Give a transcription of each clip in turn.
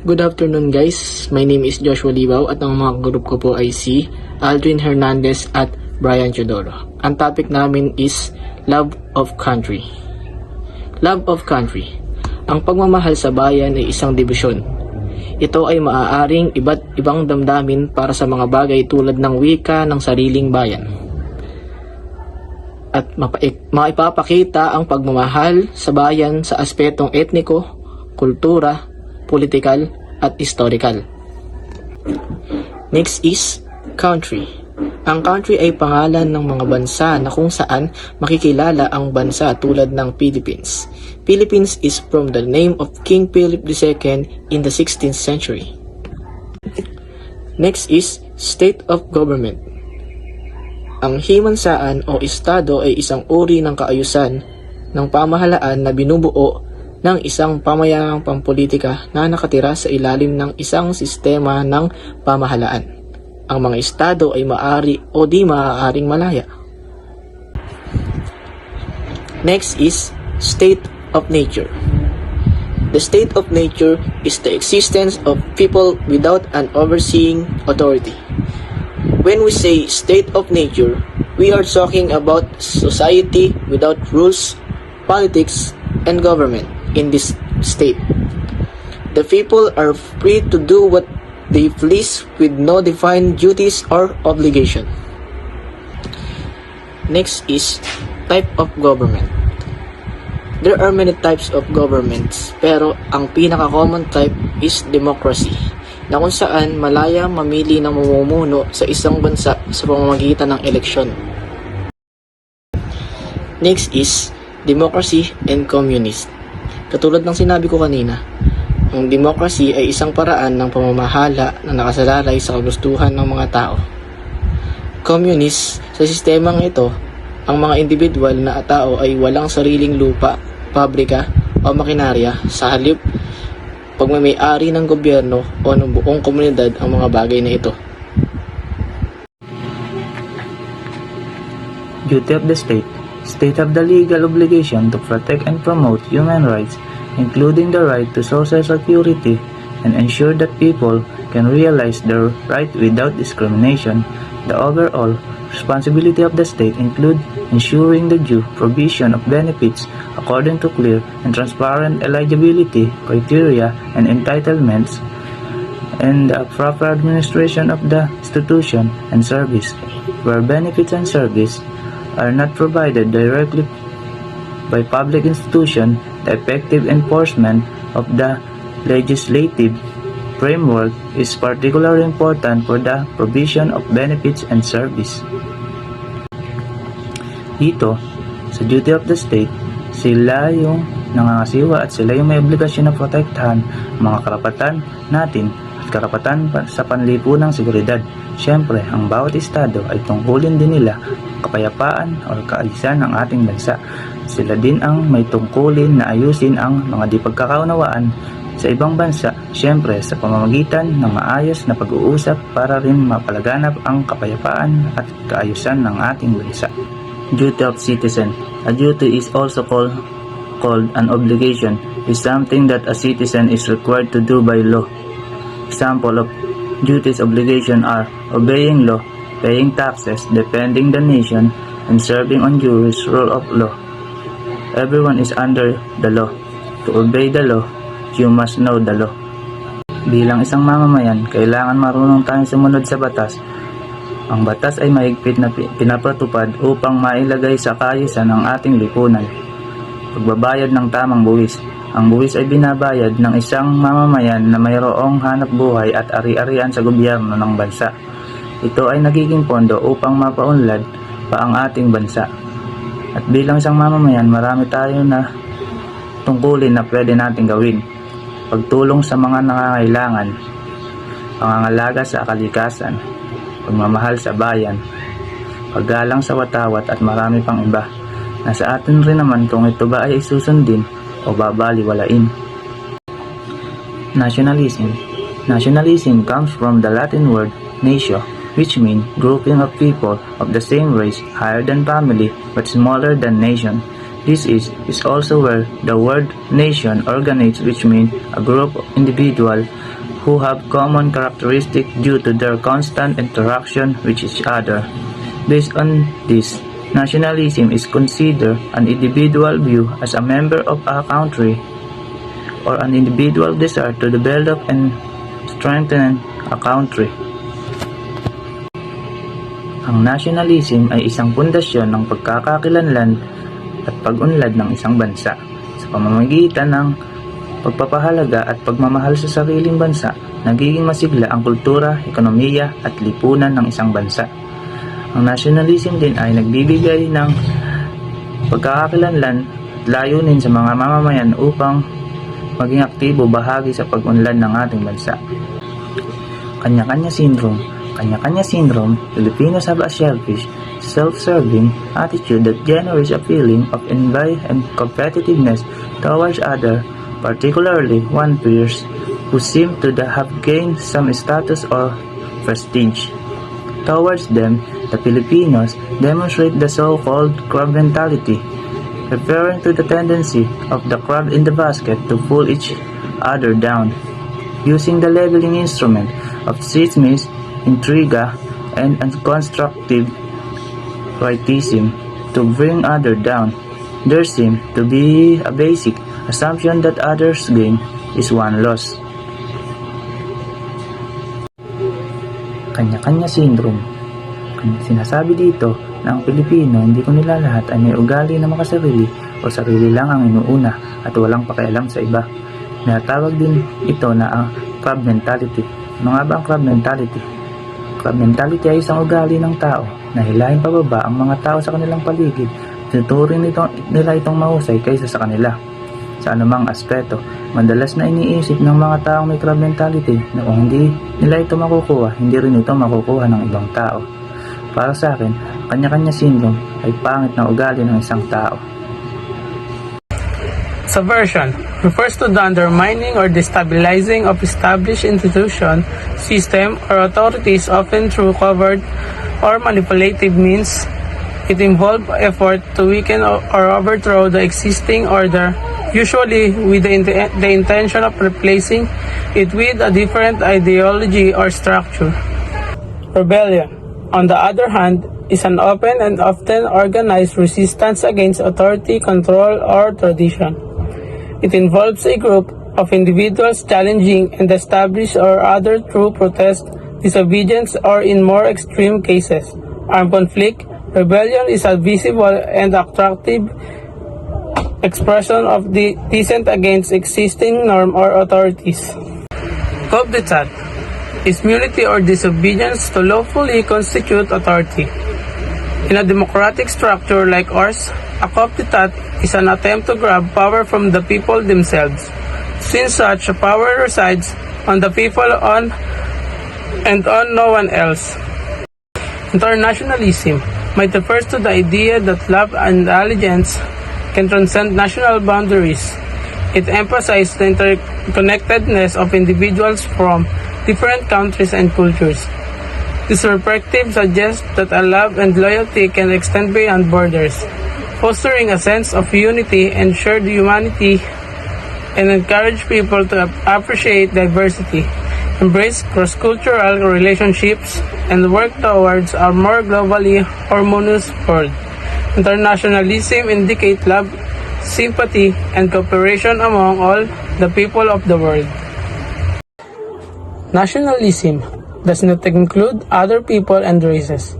Good afternoon guys, my name is Joshua LIBAO at ang mga group ko po ay si Aldrin, Hernandez at Brian TEODORO. Ang topic namin is Love of Country. Love of Country. Ang pagmamahal sa bayan ay isang debosyon. Ito ay maaaring iba't ibang damdamin para sa mga bagay tulad ng wika ng sariling bayan. At maipapakita ang pagmamahal sa bayan sa aspetong etniko, kultura, political at historical. Next is country. Ang country ay pangalan ng mga bansa na kung saan makikilala ang bansa tulad ng Philippines. Philippines is from the name of King Philip II in the 16th century. Next is state of government. Ang himansaan o estado ay isang uri ng kaayusan ng pamahalaan na binubuo ng isang pamayanang pampolitika na nakatira sa ilalim ng isang sistema ng pamahalaan. Ang mga estado ay maaari o di maaaring malaya. Next is state of nature. The state of nature is the existence of people without an overseeing authority. When we say state of nature, we are talking about society without rules, politics, and government. In this state, the people are free to do what they please with no defined duties or obligation. Next is type of government. There are many types of governments, pero ang pinaka-common type is democracy, na kung saan malaya mamili ng mamumuno sa isang bansa sa pamamagitan ng eleksyon. Next is democracy and communist. Katulad ng sinabi ko kanina, ang democracy ay isang paraan ng pamamahala na nakasalalay sa kagustuhan ng mga tao. Communist, sa sistemang ito, ang mga individual na tao ay walang sariling lupa, pabrika o makinarya, sa halip pagmamay-ari ng gobyerno o ng buong komunidad ang mga bagay na ito. Duty of the state. State have the legal obligation to protect and promote human rights, including the right to social security, and ensure that people can realize their right without discrimination. The overall responsibility of the state include ensuring the due provision of benefits according to clear and transparent eligibility criteria and entitlements, and the proper administration of the institution and service. Where benefits and service are not provided directly by public institution, the effective enforcement of the legislative framework is particularly important for the provision of benefits and service. Dito, sa duty of the state, sila yung nangangasiwa at sila yung may obligasyon na protektahan mga karapatan natin at karapatan sa panlipunang seguridad. Siyempre, ang bawat estado ay tungkulin din nila kapayapaan o kaayusan ng ating bansa. Sila din ang may tungkulin na ayusin ang mga di pagkakaunawaan sa ibang bansa, siyempre sa pamamagitan ng maayos na pag-uusap para rin mapalaganap ang kapayapaan at kaayusan ng ating bansa. Duty of citizen. A duty is also called an obligation, is something that a citizen is required to do by law. Example of duties obligation are obeying law, paying taxes, defending the nation, and serving on juries, rule of law. Everyone is under the law. To obey the law, you must know the law. Bilang isang mamamayan, kailangan marunong tayong sumunod sa batas. Ang batas ay mahigpit na pinapatupad upang mailagay sa kaayusan ng ating lipunan. Pagbabayad ng tamang buwis. Ang buwis ay binabayad ng isang mamamayan na mayroong hanap buhay at ari-arian sa gobyerno ng bansa. Ito ay nagiging pondo upang mapaunlad pa ang ating bansa. At bilang isang mamamayan, marami tayo na tungkulin na pwede natin gawin. Pagtulong sa mga nangangailangan, pangangalaga sa kalikasan, pagmamahal sa bayan, paggalang sa watawat at marami pang iba. Nasa atin rin naman kung ito ba ay susundin o babaliwalain. Nationalism. Nationalism comes from the Latin word natio, which means grouping of people of the same race higher than family but smaller than nation. This is also where the word nation originates, which means a group of individuals who have common characteristics due to their constant interaction with each other. Based on this, nationalism is considered an individual view as a member of a country or an individual desire to develop and strengthen a country. Ang nationalism ay isang pundasyon ng pagkakakilanlan at pag-unlad ng isang bansa sa pamamagitan ng pagpapahalaga at pagmamahal sa sariling bansa. Nagiging masigla ang kultura, ekonomiya at lipunan ng isang bansa. Ang nationalism din ay nagbibigay ng pagkakakilanlan at layunin sa mga mamamayan upang maging aktibo bahagi sa pag-unlad ng ating bansa. Kanya-kanya syndrome. Kanya-kanya syndrome, Filipinos have a selfish, self-serving attitude that generates a feeling of envy and competitiveness towards others, particularly one peers who seem to have gained some status or prestige. Towards them, the Filipinos demonstrate the so-called crab mentality, referring to the tendency of the crab in the basket to pull each other down, using the leveling instrument of chismis, intriga, and constructive criticism to bring others down. There seems to be a basic assumption that others' gain is one loss. Kanya-kanya syndrome. Sinasabi dito na ang Pilipino hindi ko nila lahat ay may ugali na makasarili o sarili lang ang inuuna at walang pakialam sa iba. Tinatawag din ito na ang crab mentality. Ano nga ba ang crab mentality? Crab mentality ay isang ugali ng tao na hilahin pababa ang mga tao sa kanilang paligid. Tinuturing nila itong mahusay kaysa sa kanila. Sa anumang aspeto, madalas na iniisip ng mga taong may crab mentality na kung hindi nila ito makukuha, hindi rin ito makukuha ng ibang tao. Para sa akin, kanya-kanya syndrome ay pangit na ugali ng isang tao. Subversion refers to the undermining or destabilizing of established institution, system, or authorities, often through covert or manipulative means. It involves effort to weaken or overthrow the existing order, usually with the intention of replacing it with a different ideology or structure. Rebellion, on the other hand, is an open and often organized resistance against authority, control, or tradition. It involves a group of individuals challenging and established or other through protest, disobedience, or in more extreme cases, armed conflict. Rebellion is a visible and attractive expression of the dissent against existing norm or authorities. Coup d'etat is immunity or disobedience to lawfully constitute authority. In a democratic structure like ours, a coup d'etat is an attempt to grab power from the people themselves, since such power resides on the people and on no one else. Internationalism might refer to the idea that love and allegiance can transcend national boundaries. It emphasizes the interconnectedness of individuals from different countries and cultures. This perspective suggests that a love and loyalty can extend beyond borders, fostering a sense of unity and shared humanity, and encourage people to appreciate diversity, embrace cross-cultural relationships, and work towards a more globally harmonious world. Internationalism indicates love, sympathy, and cooperation among all the people of the world. Nationalism does not include other people and races.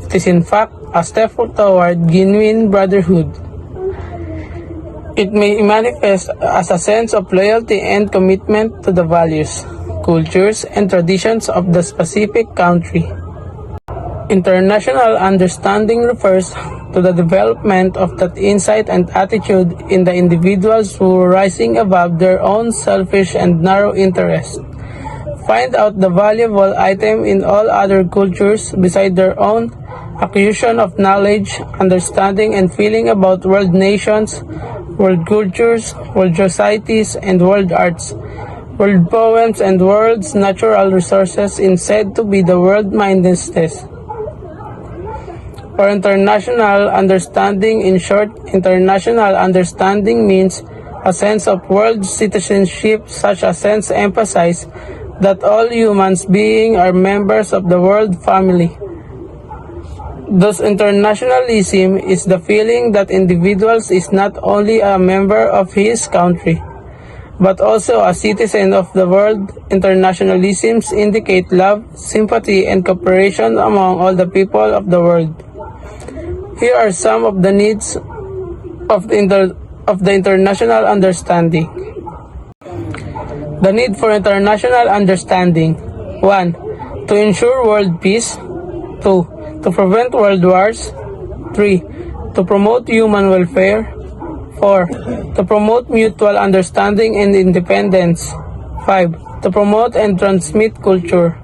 It is in fact a step toward genuine brotherhood. It may manifest as a sense of loyalty and commitment to the values, cultures, and traditions of the specific country. International understanding refers to the development of that insight and attitude in the individuals who are rising above their own selfish and narrow interests, find out the valuable item in all other cultures beside their own, acquisition of knowledge, understanding, and feeling about world nations, world cultures, world societies, and world arts, world poems, and world's natural resources is said to be the world-mindedness. or international understanding. In short, international understanding means a sense of world citizenship. Such a sense emphasizes that all human beings are members of the world family. Thus, internationalism is the feeling that individuals is not only a member of his country, but also a citizen of the world. Internationalisms indicate love, sympathy, and cooperation among all the people of the world. Here are some of the needs of the international understanding. The need for international understanding. 1. To ensure world peace. 2. To prevent world wars. 3. To promote human welfare. 4. To promote mutual understanding and independence. 5. To promote and transmit culture.